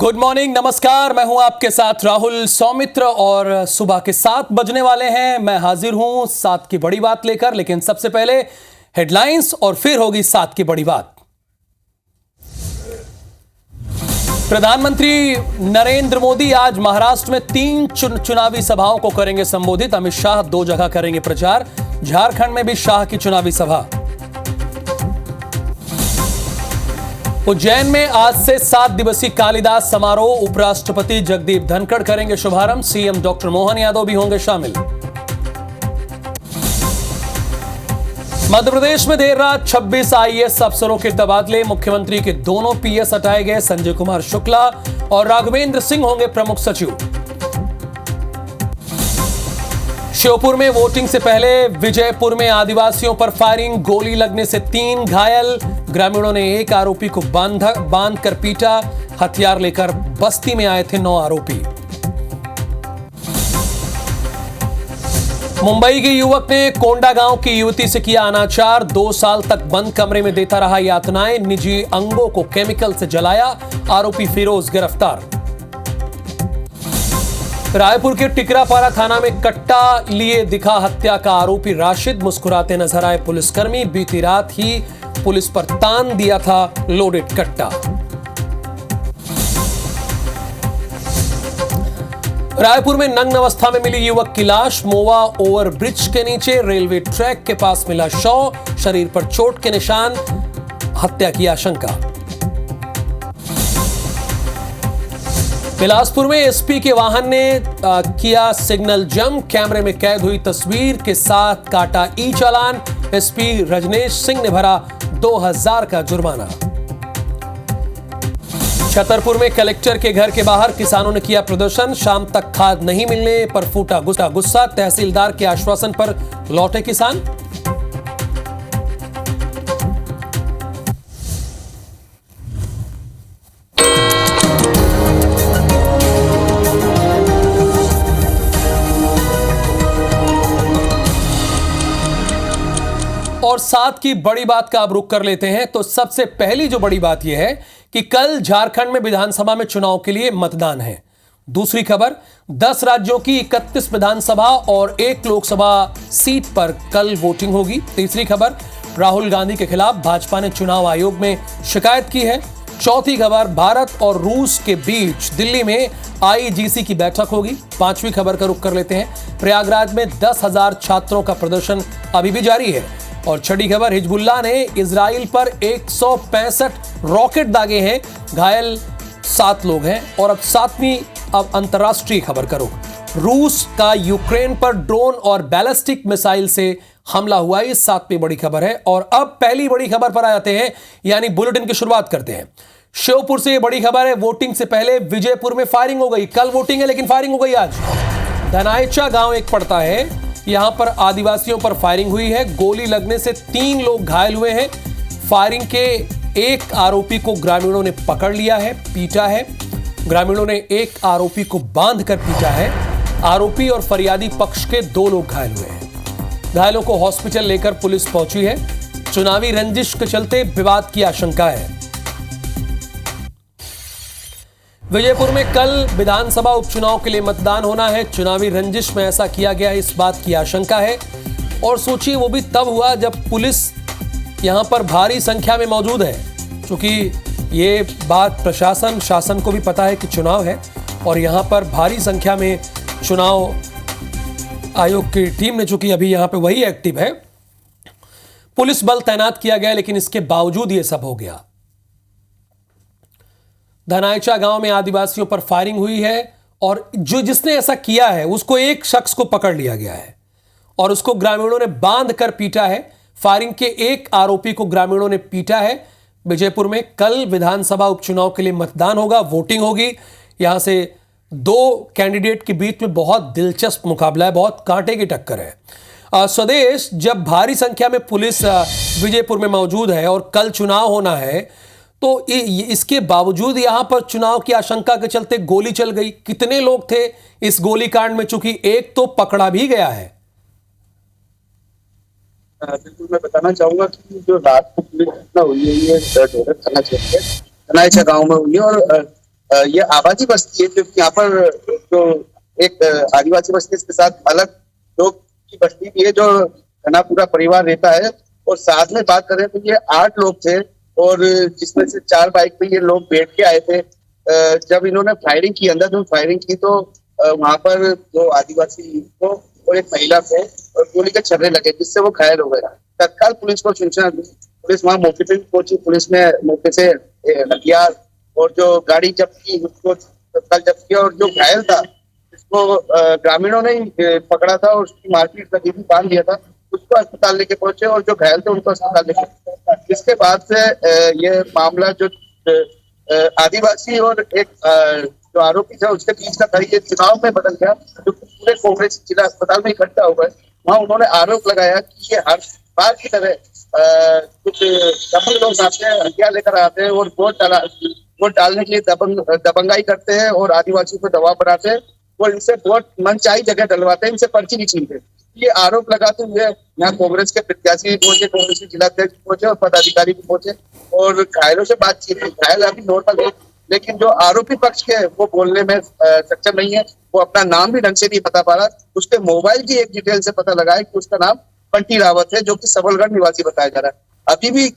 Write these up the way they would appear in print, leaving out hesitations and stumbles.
Good morning, नमस्कार। मैं हूं आपके साथ राहुल सौमित्र और सुबह के 7 बजने वाले हैं। मैं हाजिर हूं 7 की बड़ी बात लेकर, लेकिन सबसे पहले हेडलाइंस और फिर होगी 7 की बड़ी बात। प्रधानमंत्री नरेंद्र मोदी आज महाराष्ट्र में 3 चुनावी सभाओं को करेंगे संबोधित। अमित शाह 2 जगह करेंगे प्रचार। झारखंड में भी शाह की चुनावी सभा। उज्जैन में आज से 7 दिवसीय कालिदास समारोह, उपराष्ट्रपति जगदीप धनखड़ करेंगे शुभारंभ। सीएम डॉक्टर मोहन यादव भी होंगे शामिल। मध्य प्रदेश में देर रात 26 आईएएस अफसरों के तबादले। मुख्यमंत्री के दोनों पीएस हटाए गए। संजय कुमार शुक्ला और राघवेंद्र सिंह होंगे प्रमुख सचिव। श्योपुर में वोटिंग से पहले विजयपुर में आदिवासियों पर फायरिंग, गोली लगने से 3 घायल। ग्रामीणों ने एक आरोपी को बांध कर पीटा। हथियार लेकर बस्ती में आए थे 9 आरोपी। मुंबई के युवक ने कोंडा गांव की युवती से किया अनाचार। 2 साल तक बंद कमरे में देता रहा यातनाएं। निजी अंगों को केमिकल से जलाया। आरोपी फिरोज गिरफ्तार। रायपुर के टिकरापारा थाना में कट्टा लिए दिखा हत्या का आरोपी राशिद। मुस्कुराते नजर आए पुलिसकर्मी। बीती रात ही पुलिस पर तान दिया था लोडेड कट्टा। रायपुर में नग्न अवस्था में मिली युवक की लाश। मोवा ओवरब्रिज के नीचे रेलवे ट्रैक के पास मिला शव। शरीर पर चोट के निशान, हत्या की आशंका। बिलासपुर में एसपी के वाहन ने किया सिग्नल जंप। कैमरे में कैद हुई तस्वीर के साथ काटा ई चालान। एसपी रजनेश सिंह ने भरा 2000 का जुर्माना। छतरपुर में कलेक्टर के घर के बाहर किसानों ने किया प्रदर्शन। शाम तक खाद नहीं मिलने पर फूटा गुस्सा। तहसीलदार के आश्वासन पर लौटे किसान। और 7 की बड़ी बात का अब रुख कर लेते हैं। तो सबसे पहली जो बड़ी बात यह है कि कल झारखंड में विधानसभा में चुनाव के लिए मतदान है। दूसरी खबर, 10 राज्यों की 31 विधानसभा और 1 लोकसभा सीट पर कल वोटिंग होगी। तीसरी खबर, राहुल गांधी के खिलाफ भाजपा ने चुनाव आयोग में शिकायत की है। चौथी खबर, भारत और रूस के बीच दिल्ली में आईजीसी की बैठक होगी। 5वीं खबर का रुख कर लेते हैं, प्रयागराज में 10,000 छात्रों का प्रदर्शन अभी भी जारी है। और छठी खबर, हिजबुल्लाह ने इजराइल पर 165 रॉकेट दागे हैं। घायल 7 लोग हैं। और अब 7वीं अंतर्राष्ट्रीय खबर करो, रूस का यूक्रेन पर ड्रोन और बैलिस्टिक मिसाइल से हमला हुआ। ये 7वीं बड़ी खबर है। और अब पहली बड़ी खबर पर आ जाते हैं, यानी बुलेटिन की शुरुआत करते हैं। श्योपुर से ये बड़ी खबर है, वोटिंग से पहले विजयपुर में फायरिंग हो गई। कल वोटिंग है लेकिन फायरिंग हो गई आज। धनायचा गांव एक पड़ता है, यहां पर आदिवासियों पर फायरिंग हुई है। गोली लगने से 3 लोग घायल हुए हैं। फायरिंग के एक आरोपी को ग्रामीणों ने पकड़ लिया है, पीटा है। ग्रामीणों ने एक आरोपी को बांध कर पीटा है। आरोपी और फरियादी पक्ष के 2 लोग घायल हुए हैं। घायलों को हॉस्पिटल लेकर पुलिस पहुंची है। चुनावी रंजिश के चलते विवाद की आशंका है। विजयपुर में कल विधानसभा उपचुनाव के लिए मतदान होना है। चुनावी रंजिश में ऐसा किया गया, इस बात की आशंका है। और सोचिए, वो भी तब हुआ जब पुलिस यहां पर भारी संख्या में मौजूद है। क्योंकि ये बात शासन को भी पता है कि चुनाव है और यहां पर भारी संख्या में चुनाव आयोग की टीम ने, चूंकि अभी यहां पे वही एक्टिव है, पुलिस बल तैनात किया गया। लेकिन इसके बावजूद ये सब हो गया। धनायचा गांव में आदिवासियों पर फायरिंग हुई है और जिसने ऐसा किया है उसको एक शख्स को पकड़ लिया गया है और उसको ग्रामीणों ने बांध कर पीटा है। फायरिंग के एक आरोपी को ग्रामीणों ने पीटा है। विजयपुर में कल विधानसभा उपचुनाव के लिए मतदान होगा, वोटिंग होगी। यहां से 2 कैंडिडेट के बीच में बहुत दिलचस्प मुकाबला है, बहुत कांटे की टक्कर है। स्वदेश, जब भारी संख्या में पुलिस विजयपुर में मौजूद है और कल चुनाव होना है, तो इसके बावजूद यहां पर चुनाव की आशंका के चलते गोली चल गई। कितने लोग थे इस गोलीकांड में? चूंकि एक तो पकड़ा भी गया है। बिल्कुल, मैं बताना चाहूंगा कि जो रात को पुलिस घटना हुई है ये थाना क्षेत्र धनायचा गांव में हुई है। और ये आबादी बस्ती है, क्योंकि यहाँ पर जो एक आदिवासी बस्ती, इसके साथ अलग लोग की बस्ती भी है, जो घना पूरा परिवार रहता है। और साथ में बात करें तो ये 8 लोग थे, और जिसमें से 4 बाइक पे ये लोग बैठ के आए थे। जब इन्होंने फायरिंग की, अंदर जो फायरिंग की, तो वहां पर 2 आदिवासी को और एक महिला को गोली के छर्रे लगे, जिससे वो घायल हो गया। तत्काल पुलिस को सूचना दी, पुलिस वहां मौके पे पहुंची। पुलिस ने मौके से हथियार और जो गाड़ी जब्त की उसको तत्काल जब्त किया, और जो घायल था उसको ग्रामीणों ने ही पकड़ा था और उसकी मारपीट लगी थी, बांध दिया था, उसको अस्पताल लेके पहुंचे, और जो घायल थे उनको अस्पताल लेके। इसके बाद से ये मामला जो आदिवासी और एक जो आरोपी था उसके बीच का था, ये चुनाव में बदल गया, जो पूरे कांग्रेस जिला अस्पताल में इकट्ठा हो गए। वहाँ उन्होंने आरोप लगाया कि ये हर बार की तरह कुछ दबंग लोग आते हैं, हथियार लेकर आते हैं और वोट डालने के लिए दबंगाई करते हैं और आदिवासियों को दबाव बनाते हैं। वो इनसे वोट मनचाही जगह डलवाते हैं, इनसे पर्ची नहीं छीनते। ये आरोप लगाते हुए यहाँ कांग्रेस के प्रत्याशी भी पहुंचे, कांग्रेस के जिलाध्यक्ष पहुंचे और पदाधिकारी भी पहुंचे, और घायलों से बातचीत हुई। घायल अभी नॉर्मल है, लेकिन जो आरोपी पक्ष के वो बोलने में सक्षम नहीं है। वो अपना नाम भी ढंग से नहीं बता पा रहा। उसके मोबाइल की एक डिटेल से पता लगा है कि उसका नाम बंटी रावत है, जो कि सबलगढ़ निवासी बताया जा रहा है। अभी भी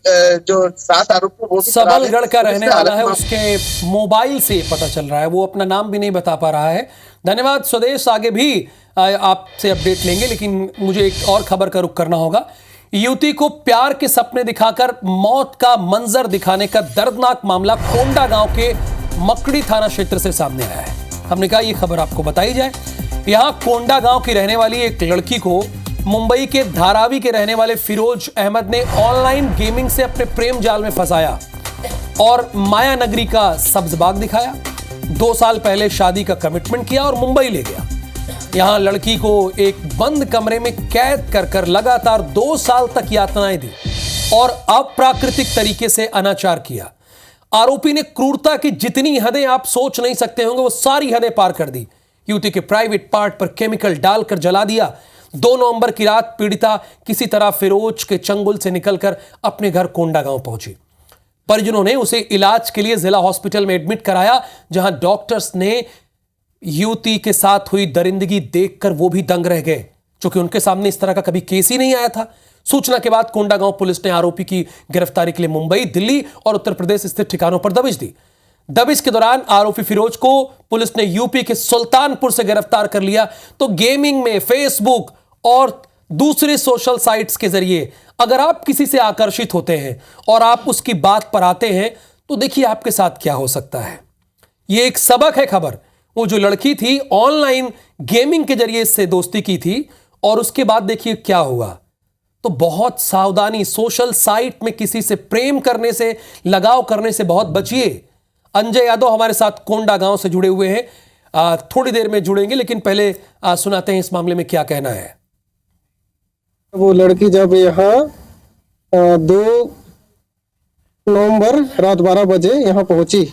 जो 7 आरोपी वो सबलगढ़ का रहने वाला है, उसके मोबाइल से पता चल रहा है, वो अपना नाम भी नहीं बता पा रहा है। धन्यवाद स्वदेश, आगे भी आपसे अपडेट लेंगे, लेकिन मुझे एक और खबर का रुख करना होगा। युवती को प्यार के सपने दिखाकर मौत का मंजर दिखाने का दर्दनाक मामला कोंडा गांव के मकड़ी थाना क्षेत्र से सामने आया है। हमने कहा यह खबर आपको बताई जाए। यहां कोंडा गांव की रहने वाली एक लड़की को मुंबई के धारावी के रहने वाले फिरोज अहमद ने ऑनलाइन गेमिंग से अपने प्रेम जाल में फंसाया और माया नगरी का सब्ज बाग दिखाया। 2 साल पहले शादी का कमिटमेंट किया और मुंबई ले गया। यहां लड़की को एक बंद कमरे में कैद कर लगातार 2 साल तक यातनाएं दी और अप्राकृतिक तरीके से अनाचार किया। आरोपी ने क्रूरता की जितनी हदें आप सोच नहीं सकते होंगे, वो सारी हदें पार कर दी। युवती के प्राइवेट पार्ट पर केमिकल डालकर जला दिया। 2 नवंबर की रात पीड़िता किसी तरह फिरोज के चंगुल से निकलकर अपने घर कोंडा गांव पहुंची। परिजनों ने उसे इलाज के लिए जिला हॉस्पिटल में एडमिट कराया, जहां डॉक्टर्स ने युवती के साथ हुई दरिंदगी देखकर वो भी दंग रह गए, क्योंकि उनके सामने इस तरह का कभी केस ही नहीं आया था। सूचना के बाद कोंडा गांव पुलिस ने आरोपी की गिरफ्तारी के लिए मुंबई, दिल्ली और उत्तर प्रदेश स्थित ठिकानों पर दबिश दी। दबिश के दौरान आरोपी फिरोज को पुलिस ने यूपी के सुल्तानपुर से गिरफ्तार कर लिया। तो गेमिंग में फेसबुक और दूसरे सोशल साइट्स के जरिए अगर आप किसी से आकर्षित होते हैं और आप उसकी बात पर आते हैं, तो देखिए आपके साथ क्या हो सकता है। यह एक सबक है खबर। वो जो लड़की थी ऑनलाइन गेमिंग के जरिए इससे दोस्ती की थी और उसके बाद देखिए क्या हुआ। तो बहुत सावधानी, सोशल साइट में किसी से प्रेम करने से, लगाव करने से बहुत बचिए। अंजय यादव हमारे साथ कोंडा गांव से जुड़े हुए हैं, थोड़ी देर में जुड़ेंगे, लेकिन पहले सुनाते हैं इस मामले में क्या कहना है। वो लड़की जब यहाँ 2 नवंबर रात 12 बजे यहाँ पहुंची,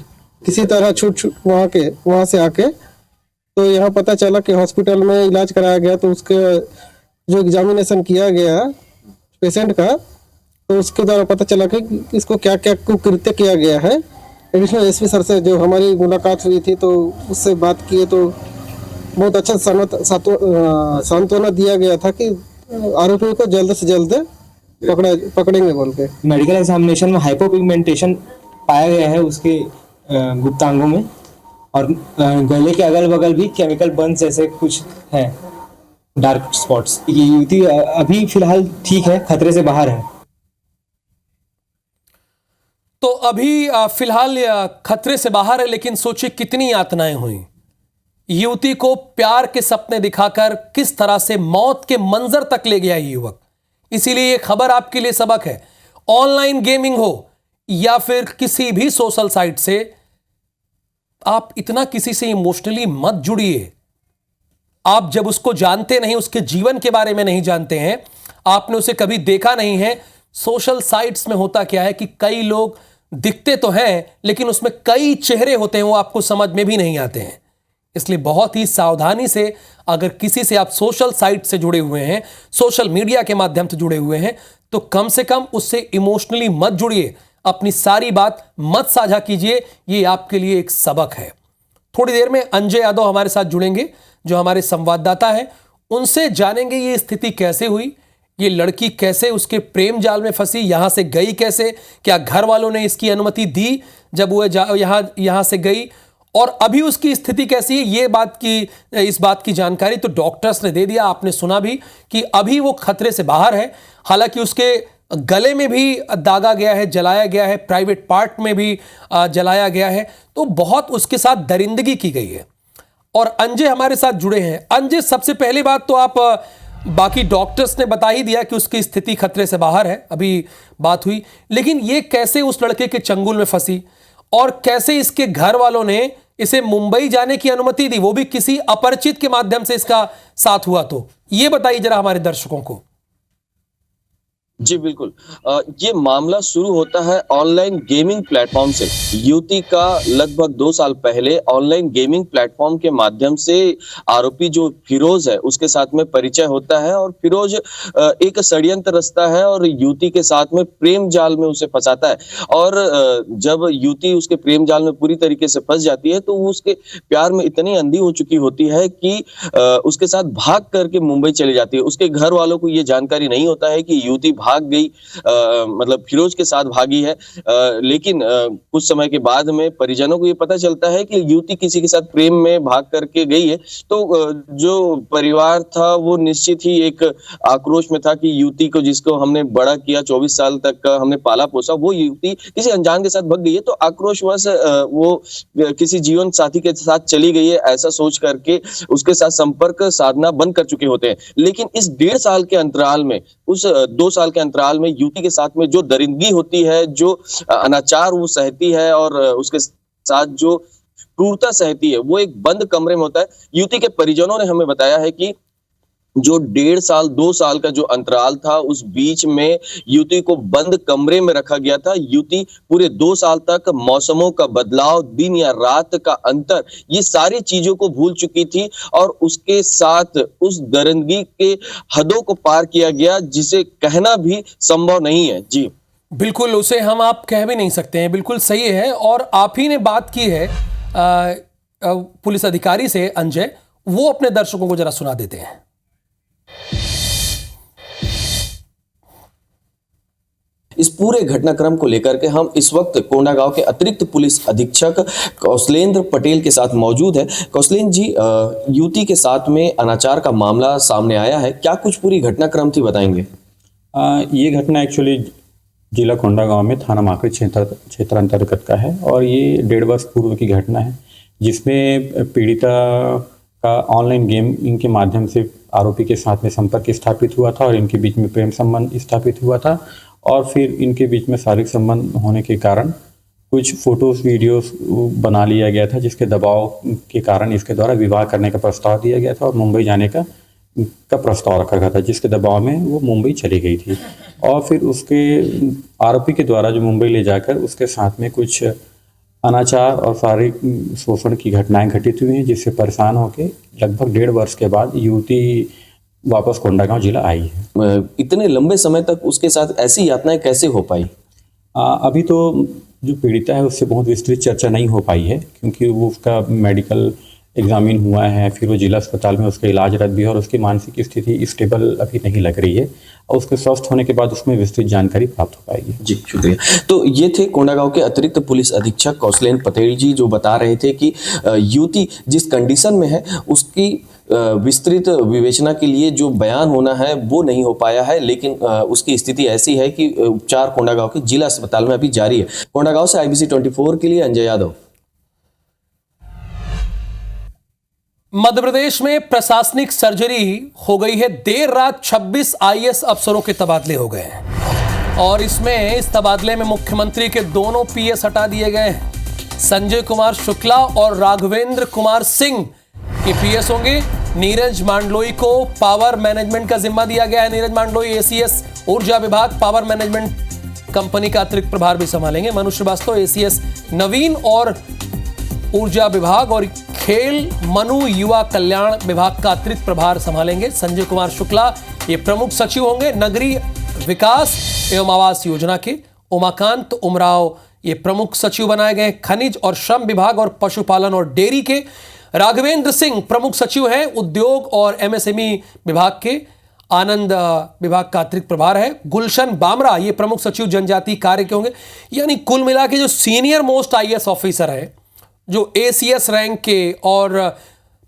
किसी तरह छूट वहाँ से आके, तो यहाँ पता चला कि हॉस्पिटल में इलाज कराया गया। तो उसके जो एग्जामिनेशन किया गया पेशेंट का, तो उसके द्वारा पता चला कि इसको क्या क्या कुकृत्य किया गया है। एडिशनल एसपी सर से जो हमारी मुलाकात हुई थी, तो उससे बात किए तो बहुत अच्छा सांत्वना दिया गया था कि आरोपी को जल्द से जल्द पकड़ेंगे बोल के। मेडिकल एग्जामिनेशन में हाइपोपिगमेंटेशन पाया गया है उसके गुप्तांगों में, और गले के अगल बगल भी केमिकल बर्न जैसे कुछ है, डार्क स्पॉट्स। ये युवती अभी फिलहाल ठीक है, खतरे से बाहर है। तो अभी फिलहाल खतरे से बाहर है, लेकिन सोचिए कितनी यातनाएं हुई। युवती को प्यार के सपने दिखाकर किस तरह से मौत के मंजर तक ले गया ये युवक। इसीलिए ये खबर आपके लिए सबक है। ऑनलाइन गेमिंग हो या फिर किसी भी सोशल साइट से, आप इतना किसी से इमोशनली मत जुड़िए। आप जब उसको जानते नहीं, उसके जीवन के बारे में नहीं जानते हैं, आपने उसे कभी देखा नहीं है। सोशल साइट्स में होता क्या है कि कई लोग दिखते तो हैं, लेकिन उसमें कई चेहरे होते हैं, वो आपको समझ में भी नहीं आते हैं। इसलिए बहुत ही सावधानी से अगर किसी से आप सोशल साइट से जुड़े हुए हैं, सोशल मीडिया के माध्यम से जुड़े हुए हैं, तो कम से कम उससे इमोशनली मत जुड़िए। अपनी सारी बात मत साझा कीजिए, ये आपके लिए एक सबक है। थोड़ी देर में अंजय यादव हमारे साथ जुड़ेंगे, जो हमारे संवाददाता हैं। उनसे जानेंगे ये स्थिति कैसे हुई, ये लड़की कैसे उसके प्रेम जाल में फंसी, यहां से गई कैसे, क्या घर वालों ने इसकी अनुमति दी जब वो यहां से गई, और अभी उसकी स्थिति कैसी है, इस बात की जानकारी तो डॉक्टर्स ने दे दिया। आपने सुना भी कि अभी वो खतरे से बाहर है। हालांकि उसके गले में भी दागा गया है, जलाया गया है, प्राइवेट पार्ट में भी जलाया गया है, तो बहुत उसके साथ दरिंदगी की गई है। और अंजय हमारे साथ जुड़े हैं। अंजय, सबसे पहली बात तो आप, बाकी डॉक्टर्स ने बता ही दिया कि उसकी स्थिति खतरे से बाहर है, अभी बात हुई, लेकिन ये कैसे उस लड़के के चंगुल में फंसी और कैसे इसके घर वालों ने इसे मुंबई जाने की अनुमति दी, वो भी किसी अपरिचित के माध्यम से इसका साथ हुआ, तो ये बताइए जरा हमारे दर्शकों को। जी बिल्कुल। ये मामला शुरू होता है ऑनलाइन गेमिंग प्लेटफॉर्म से। युवती का लगभग 2 साल पहले ऑनलाइन गेमिंग प्लेटफॉर्म के माध्यम से आरोपी जो फिरोज है उसके साथ में परिचय होता है, और फिरोज एक षड्यंत्र रचता है और युवती के साथ में प्रेम जाल में उसे फंसाता है। और जब युवती उसके प्रेम जाल में पूरी तरीके से फंस जाती है तो वो उसके प्यार में इतनी अंधी हो चुकी होती है कि उसके साथ भाग करके मुंबई चली जाती है। उसके घर वालों को ये जानकारी नहीं होता है कि युवती भाग गई, मतलब फिरोज के साथ भागी है। लेकिन कुछ समय के बाद में परिजनों को ये पता चलता है कि युवती किसी के साथ प्रेम में भाग करके गई है। तो जो परिवार था वो निश्चित ही एक आक्रोश में था कि युवती को, जिसको हमने बड़ा किया, 24 साल तक का हमने पाला पोसा, वो युवती किसी अनजान के साथ भाग गई है। तो आक्रोशवश वो किसी जीवन साथी के साथ चली गई है, ऐसा सोच करके उसके साथ संपर्क साधना बंद कर चुके होते हैं। लेकिन इस 1.5 साल के अंतराल में, उस 2 साल के अंतराल में युवती के साथ में जो दरिंदगी होती है, जो अनाचार वो सहती है और उसके साथ जो क्रूरता सहती है, वो एक बंद कमरे में होता है। युवती के परिजनों ने हमें बताया है कि जो 1.5 साल 2 साल का जो अंतराल था, उस बीच में युवती को बंद कमरे में रखा गया था। युवती पूरे 2 साल तक मौसमों का बदलाव, दिन या रात का अंतर, ये सारी चीजों को भूल चुकी थी, और उसके साथ उस दरिंदगी के हदों को पार किया गया जिसे कहना भी संभव नहीं है। जी बिल्कुल, उसे हम आप कह भी नहीं सकते हैं, बिल्कुल सही है। और आप ही ने बात की है पुलिस अधिकारी से, अंजय, वो अपने दर्शकों को जरा सुना देते हैं। इस पूरे घटनाक्रम को लेकर के हम इस वक्त कोंडागांव के अतिरिक्त पुलिस अधीक्षक कौशलेंद्र पटेल के साथ मौजूद है। कौशलेंद्र जी, युवती के साथ में अनाचार का मामला सामने आया है, क्या कुछ पूरी घटनाक्रम थी, बताएंगे? ये घटना एक्चुअली जिला कोंडागांव में थाना माकड़ी क्षेत्र अंतर्गत का है, और ये 1.5 वर्ष पूर्व की घटना है, जिसमें पीड़िता का ऑनलाइन गेमिंग के माध्यम से आरोपी के साथ में संपर्क स्थापित हुआ था और इनके बीच में प्रेम संबंध स्थापित हुआ था। और फिर इनके बीच में शारीरिक संबंध होने के कारण कुछ फोटोज वीडियोस बना लिया गया था, जिसके दबाव के कारण इसके द्वारा विवाह करने का प्रस्ताव दिया गया था और मुंबई जाने का प्रस्ताव रखा गया था, जिसके दबाव में वो मुंबई चली गई थी। और फिर उसके आरोपी के द्वारा जो मुंबई ले जाकर उसके साथ में कुछ अनाचार और शारीरिक शोषण की घटनाएं घटित हुई हैं, जिससे परेशान होकर लगभग 1.5 वर्ष के बाद युवती वापस कोंडागांव जिला आई है। इतने लंबे समय तक उसके साथ ऐसी यातनाएं कैसे हो पाई? अभी तो जो पीड़िता है उससे बहुत विस्तृत चर्चा नहीं हो पाई है, क्योंकि वो उसका मेडिकल एग्जामिन हुआ है, फिर वो जिला अस्पताल में उसका इलाजरत भी है और उसकी मानसिक स्थिति स्टेबल अभी नहीं लग रही है, और उसके स्वस्थ होने के बाद उसमें विस्तृत जानकारी प्राप्त हो पाएगी। जी शुक्रिया। तो ये थे कोंडागांव के अतिरिक्त पुलिस अधीक्षक कौशलेंद्र पटेल जी, जो बता रहे थे कि युवती जिस कंडीशन में है उसकी विस्तृत विवेचना के लिए जो बयान होना है वो नहीं हो पाया है, लेकिन उसकी स्थिति ऐसी है कि उपचार कोंडागांव के जिला अस्पताल में अभी जारी है। कोंडागांव से IBC 24 के लिए अंजय यादव। मध्य प्रदेश में प्रशासनिक सर्जरी हो गई है। देर रात 26 IAS अफसरों के तबादले हो गए हैं, और इस तबादले में मुख्यमंत्री के दोनों PS हटा दिए गए हैं। संजय कुमार शुक्ला और राघवेंद्र कुमार सिंह के PS होंगे। नीरज मांडलोई को पावर मैनेजमेंट का जिम्मा दिया गया है। नीरज मांडलोई ACS ऊर्जा विभाग पावर मैनेजमेंट कंपनी का अतिरिक्त प्रभार भी संभालेंगे। मनु श्रीवास्तव ACS नवीन और ऊर्जा विभाग और खेल मनु युवा कल्याण विभाग का अतिरिक्त प्रभार संभालेंगे। संजय कुमार शुक्ला ये प्रमुख सचिव होंगे नगरीय विकास एवं आवास योजना के, उमाकांत उमराव ये प्रमुख सचिव बनाए गए। खनिज और श्रम विभाग और पशुपालन और डेयरी के राघवेंद्र सिंह प्रमुख सचिव हैं। उद्योग और एमएसएमई विभाग के आनंद विभाग का अतिरिक्त प्रभार है। गुलशन बामरा ये प्रमुख सचिव जनजातीय कार्य के होंगे। यानी कुल मिला के जो सीनियर मोस्ट आईएएस ऑफिसर हैं, जो एसीएस रैंक के और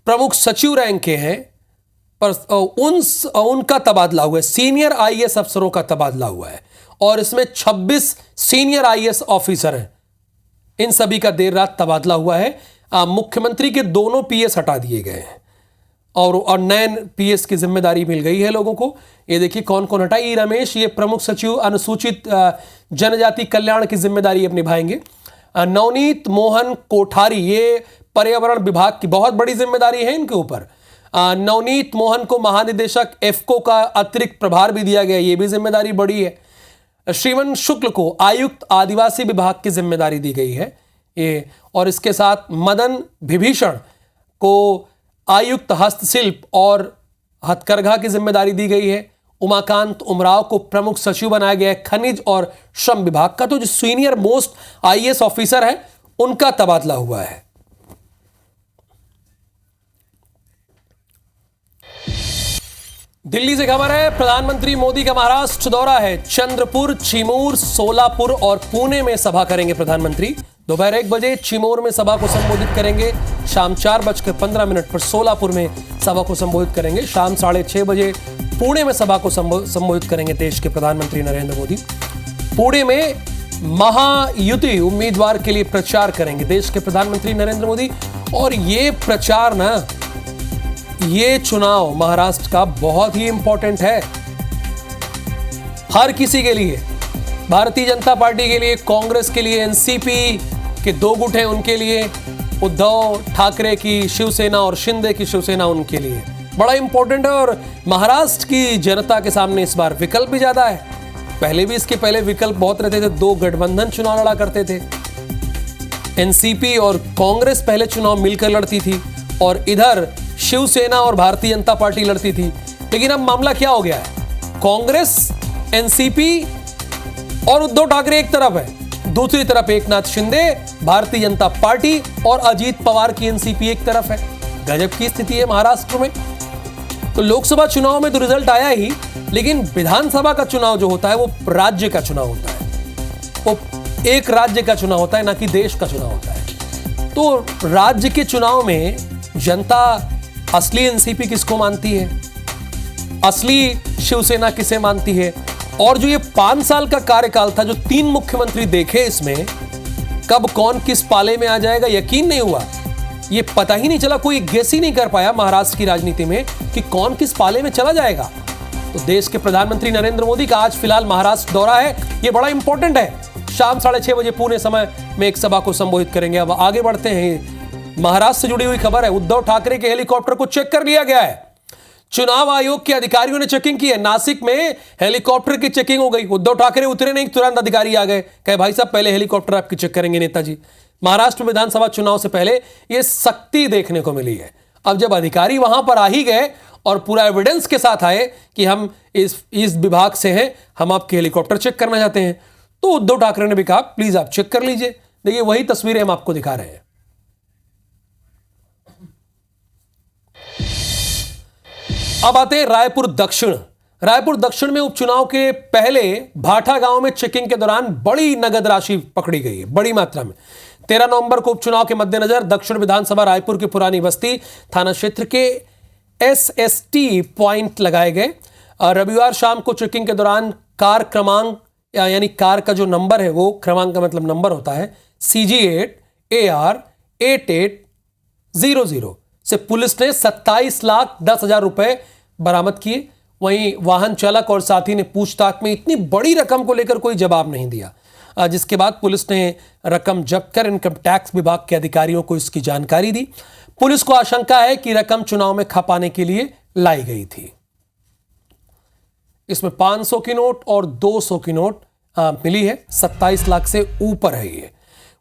प्रमुख सचिव रैंक के हैं, पर उनका तबादला हुआ है। सीनियर आईएएस अफसरों का तबादला हुआ है और इसमें 26 सीनियर आईएएस ऑफिसर हैं। इन सभी का देर रात तबादला हुआ है। मुख्यमंत्री के दोनों पीएस हटा दिए गए हैं और नए पीएस की जिम्मेदारी मिल गई है लोगों को। ये देखिए कौन कौन हटा। ई रमेश ये प्रमुख सचिव अनुसूचित जनजाति कल्याण की जिम्मेदारी अब निभाएंगे। नवनीत मोहन कोठारी ये पर्यावरण विभाग की बहुत बड़ी जिम्मेदारी है इनके ऊपर। नवनीत मोहन को महानिदेशक एफको का अतिरिक्त प्रभार भी दिया गया, ये भी जिम्मेदारी बड़ी है। श्रीमन शुक्ल को आयुक्त आदिवासी विभाग की जिम्मेदारी दी गई है ये, और इसके साथ मदन विभीषण को आयुक्त हस्तशिल्प और हथकरघा की जिम्मेदारी दी गई है। उमाकांत उमराव को प्रमुख सचिव बनाया गया है खनिज और श्रम विभाग का। तो जो सीनियर मोस्ट आईएएस ऑफिसर है उनका तबादला हुआ है। दिल्ली से खबर है, प्रधानमंत्री मोदी का महाराष्ट्र दौरा है। चंद्रपुर, चिमूर, सोलापुर और पुणे में सभा करेंगे प्रधानमंत्री। दोपहर 1 बजे चिमूर में सभा को संबोधित करेंगे। शाम 4:15 पर सोलापुर में सभा को संबोधित करेंगे। शाम 6:30 बजे पुणे में सभा को संबोधित करेंगे देश के प्रधानमंत्री नरेंद्र मोदी। पुणे में महायुति उम्मीदवार के लिए प्रचार करेंगे देश के प्रधानमंत्री नरेंद्र मोदी। और ये प्रचार ना, ये चुनाव महाराष्ट्र का बहुत ही इंपॉर्टेंट है हर किसी के लिए, भारतीय जनता पार्टी के लिए, कांग्रेस के लिए, एनसीपी के 2 गुट हैं उनके लिए, उद्धव ठाकरे की शिवसेना और शिंदे की शिवसेना उनके लिए बड़ा इंपॉर्टेंट है। और महाराष्ट्र की जनता के सामने इस बार विकल्प भी ज्यादा है। पहले भी इसके पहले विकल्प बहुत रहते थे, 2 गठबंधन चुनाव लड़ा करते थे। एनसीपी और कांग्रेस पहले चुनाव मिलकर लड़ती थी और इधर शिवसेना और भारतीय जनता पार्टी लड़ती थी। लेकिन अब मामला क्या हो गया है, कांग्रेस, एनसीपी और उद्धव ठाकरे एक तरफ है, दूसरी तरफ एकनाथ शिंदे, भारतीय जनता पार्टी और अजीत पवार की एनसीपी एक तरफ है। गजब की स्थिति है महाराष्ट्र में। तो लोकसभा चुनाव में तो रिजल्ट आया ही, लेकिन विधानसभा का चुनाव जो होता है वो राज्य का चुनाव होता है, वो एक राज्य का चुनाव होता है, ना कि देश का चुनाव होता है। तो राज्य के चुनाव में जनता असली एनसीपी किसको मानती है, असली शिवसेना किसे मानती है, और जो ये 5 साल का कार्यकाल था, जो 3 मुख्यमंत्री देखे, इसमें कब कौन किस पाले में आ जाएगा यकीन नहीं हुआ। ये पता ही नहीं चला, कोई गेस ही नहीं कर पाया महाराष्ट्र की राजनीति में कि कौन किस पाले में चला जाएगा। तो देश के प्रधानमंत्री नरेंद्र मोदी का आज फिलहाल महाराष्ट्र दौरा है, ये बड़ा इंपॉर्टेंट है। शाम 6:30 बजे पुणे समय में एक सभा को संबोधित करेंगे। अब आगे बढ़ते हैं, महाराष्ट्र से जुड़ी हुई खबर है। उद्धव ठाकरे के हेलीकॉप्टर को चेक कर लिया गया है। चुनाव आयोग के अधिकारियों ने चेकिंग की है। नासिक में हेलीकॉप्टर की चेकिंग हो गई। उद्धव ठाकरे उतरे नहीं, तुरंत अधिकारी आ गए, कहे भाई साहब पहले हेलीकॉप्टर आपकी चेक करेंगे नेताजी। महाराष्ट्र विधानसभा चुनाव से पहले यह सख्ती देखने को मिली है। अब जब अधिकारी वहां पर आ ही गए और पूरा एविडेंस के साथ आए कि हम इस विभाग से हैं, हम आपके हेलीकॉप्टर चेक करना चाहते हैं, तो उद्धव ठाकरे ने भी कहा प्लीज आप चेक कर लीजिए। देखिए वही तस्वीरें हम आपको दिखा रहे हैं। अब आते हैं रायपुर दक्षिण। रायपुर दक्षिण में उपचुनाव के पहले भाठा गांव में चेकिंग के दौरान बड़ी नगद राशि पकड़ी गई है, बड़ी मात्रा में। 13 नवंबर को उपचुनाव के मद्देनजर दक्षिण विधानसभा रायपुर की पुरानी बस्ती थाना क्षेत्र के एसएसटी पॉइंट लगाए गए। रविवार शाम को चेकिंग के दौरान कार क्रमांक, यानी कार का जो नंबर है, वो क्रमांक का मतलब नंबर होता है, CG8AR8800 से पुलिस ने 27,10,000 रुपए बरामद किए। वहीं वाहन चालक और साथी ने पूछताछ में इतनी बड़ी रकम को लेकर कोई जवाब नहीं दिया, जिसके बाद पुलिस ने रकम जब्त कर इनकम टैक्स विभाग के अधिकारियों को इसकी जानकारी दी। पुलिस को आशंका है कि रकम चुनाव में खपाने के लिए लाई गई थी। इसमें 500 की नोट और 200 की नोट मिली है। 27 लाख से ऊपर है ये।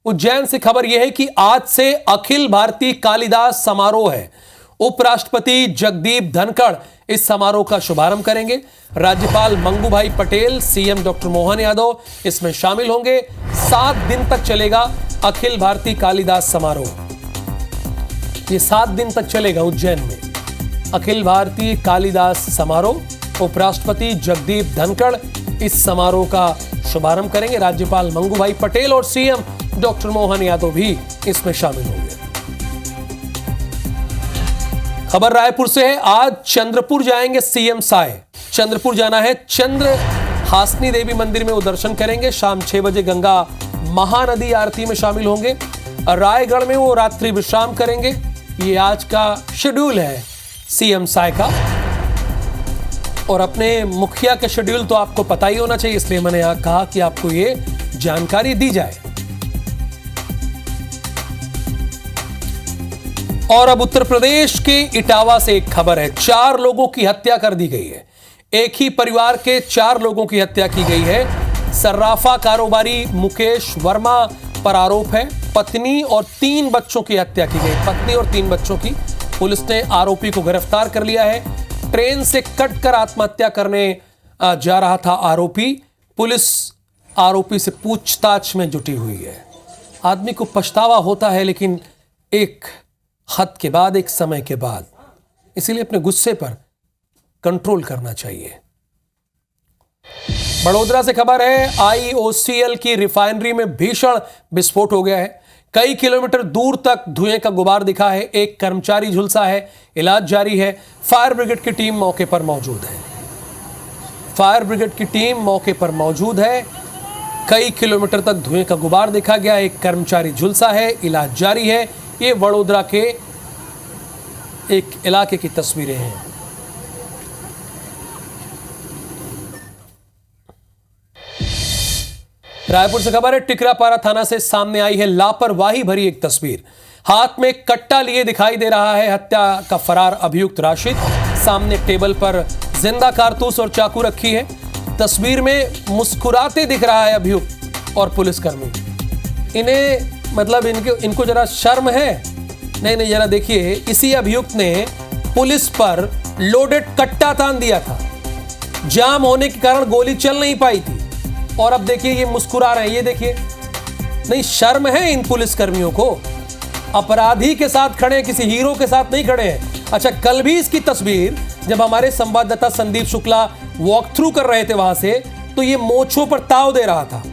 उज्जैन से खबर यह है कि आज से अखिल भारतीय कालिदास समारोह है। उपराष्ट्रपति जगदीप धनखड़ इस समारोह का शुभारंभ करेंगे। राज्यपाल मंगूभाई पटेल, सीएम डॉक्टर मोहन यादव इसमें शामिल होंगे। 7 दिन तक चलेगा अखिल भारतीय कालिदास समारोह। ये 7 दिन तक चलेगा उज्जैन में अखिल भारतीय कालिदास समारोह। उपराष्ट्रपति जगदीप धनखड़ इस समारोह का शुभारंभ करेंगे। राज्यपाल मंगूभाई पटेल और सीएम डॉक्टर मोहन यादव भी इसमें शामिल होंगे। खबर रायपुर से है। आज चंद्रपुर जाएंगे सीएम साय। चंद्रपुर जाना है। चंद्र हासनी देवी मंदिर में वो दर्शन करेंगे। शाम 6 बजे गंगा महानदी आरती में शामिल होंगे। रायगढ़ में वो रात्रि विश्राम करेंगे। ये आज का शेड्यूल है सीएम साय का। और अपने मुखिया के शेड्यूल तो आपको पता ही होना चाहिए, इसलिए मैंने यहां कहा कि आपको ये जानकारी दी जाए। और अब उत्तर प्रदेश के इटावा से एक खबर है। 4 लोगों की हत्या कर दी गई है। एक ही परिवार के 4 लोगों की हत्या की गई है। सर्राफा कारोबारी मुकेश वर्मा पर आरोप है। पत्नी और 3 बच्चों की हत्या की गई। पत्नी और 3 बच्चों की। पुलिस ने आरोपी को गिरफ्तार कर लिया है। ट्रेन से कटकर आत्महत्या करने जा रहा था आरोपी। पुलिस आरोपी से पूछताछ में जुटी हुई है। आदमी को पछतावा होता है, लेकिन एक हद के बाद, एक समय के बाद, इसीलिए अपने गुस्से पर कंट्रोल करना चाहिए। बड़ोदरा से खबर है। IOCL की रिफाइनरी में भीषण विस्फोट हो गया है। कई किलोमीटर दूर तक धुएं का गुबार दिखा है। एक कर्मचारी झुलसा है। इलाज जारी है। फायर ब्रिगेड की टीम मौके पर मौजूद है। फायर ब्रिगेड की टीम मौके पर मौजूद है। कई किलोमीटर तक धुएं का गुबार देखा गया। एक कर्मचारी झुलसा है। इलाज जारी है। ये वडोदरा के एक इलाके की तस्वीरें हैं। रायपुर से खबर है। टिकरापारा थाना से सामने आई है लापरवाही भरी एक तस्वीर। हाथ में कट्टा लिए दिखाई दे रहा है हत्या का फरार अभियुक्त राशिद। सामने टेबल पर जिंदा कारतूस और चाकू रखी है। तस्वीर में मुस्कुराते दिख रहा है अभियुक्त और पुलिसकर्मी। इन्हें मतलब इनको जरा शर्म है? नहीं, जरा देखिए। इसी अभियुक्त ने पुलिस पर लोडेड कट्टा तान दिया था। जाम होने के कारण गोली चल नहीं पाई थी, और अब देखिए ये मुस्कुरा रहे हैं। ये देखिए, नहीं शर्म है इन पुलिसकर्मियों को? अपराधी के साथ खड़े हैं, किसी हीरो के साथ नहीं खड़े हैं। अच्छा, कल भी इसकी तस्वीर जब हमारे संवाददाता संदीप शुक्ला वॉक थ्रू कर रहे थे वहां से, तो ये मूंछों पर ताव दे रहा था।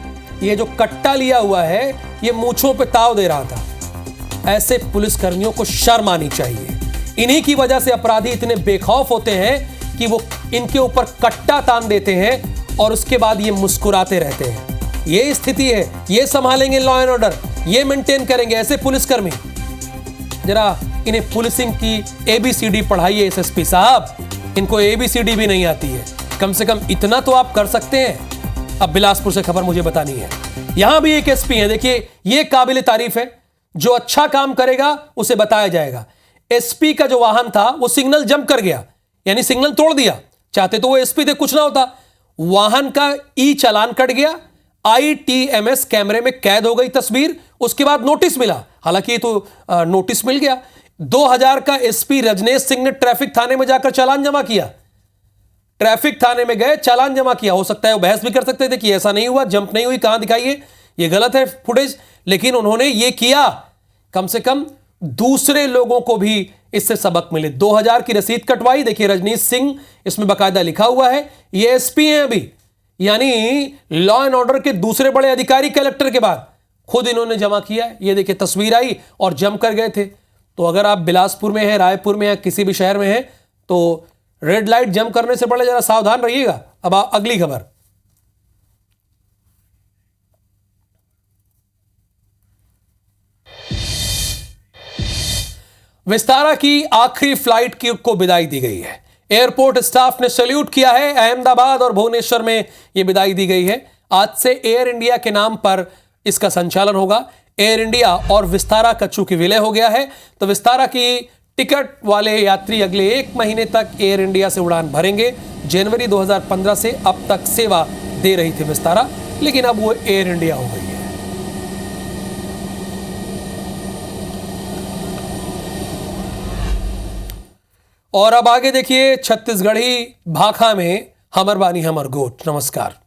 ये जो कट्टा लिया हुआ है, ये मूंछों पर ताव दे रहा था। ऐसे पुलिसकर्मियों को शर्म आनी चाहिए। इन्हीं की वजह से अपराधी इतने बेखौफ होते हैं कि वो इनके ऊपर कट्टा तान देते हैं और उसके बाद ये मुस्कुराते रहते हैं। ये स्थिति है। ये संभालेंगे लॉ एंड ऑर्डर, ये मेंटेन करेंगे ऐसे पुलिसकर्मी। जरा इन्हें पुलिसिंग की ABCD पढ़ाइए एसएसपी साहब। इनको ABCD भी नहीं आती है। कम से कम इतना तो आप कर सकते हैं। अब बिलासपुर से खबर मुझे बतानी है। यहां भी एक SP है। देखिए, ये काबिल तारीफ है। जो अच्छा काम करेगा उसे बताया जाएगा। SP का जो वाहन था वो सिग्नल जंप कर गया, यानी सिग्नल तोड़ दिया। चाहते तो वो SP थे, कुछ ना होता। वाहन का चालान कट गया। ITMS कैमरे में कैद हो गई तस्वीर। उसके बाद नोटिस मिला। हालांकि तो नोटिस मिल गया। 2000 का SP रजनेश सिंह ने ट्रैफिक थाने में जाकर चालान जमा किया। ट्रैफिक थाने में गए, चालान जमा किया। हो सकता है वो बहस भी कर सकते थे कि ऐसा नहीं हुआ, जंप नहीं हुई, कहां दिखाइए, ये गलत है फुटेज। लेकिन उन्होंने ये किया। कम से कम दूसरे लोगों को भी इससे सबक मिले। 2000 की रसीद कटवाई। देखिए, रजनीश सिंह इसमें बाकायदा लिखा हुआ है। ये SP हैं अभी, यानी लॉ एंड ऑर्डर के दूसरे बड़े अधिकारी कलेक्टर के बाद खुद इन्होंने जमा किया है। ये देखिए, तस्वीर आई और जम कर गए थे। तो अगर आप बिलासपुर में हैं, रायपुर में हैं, किसी भी शहर में हैं, तो रेड लाइट जम करने से पहले जरा सावधान रहिएगा। अब अगली खबर। विस्तारा की आखिरी फ्लाइट को विदाई दी गई है। एयरपोर्ट स्टाफ ने सैल्यूट किया है। अहमदाबाद और भुवनेश्वर में यह विदाई दी गई है। आज से एयर इंडिया के नाम पर इसका संचालन होगा। एयर इंडिया और विस्तारा का चूंकि विलय हो गया है, तो विस्तारा की टिकट वाले यात्री अगले 1 महीने तक एयर इंडिया से उड़ान भरेंगे। जनवरी 2015 से अब तक सेवा दे रही थी विस्तारा, लेकिन अब वो एयर इंडिया हो गई है। और अब आगे देखिए छत्तीसगढ़ी भाखा में हमर बानी हमर गोठ। नमस्कार।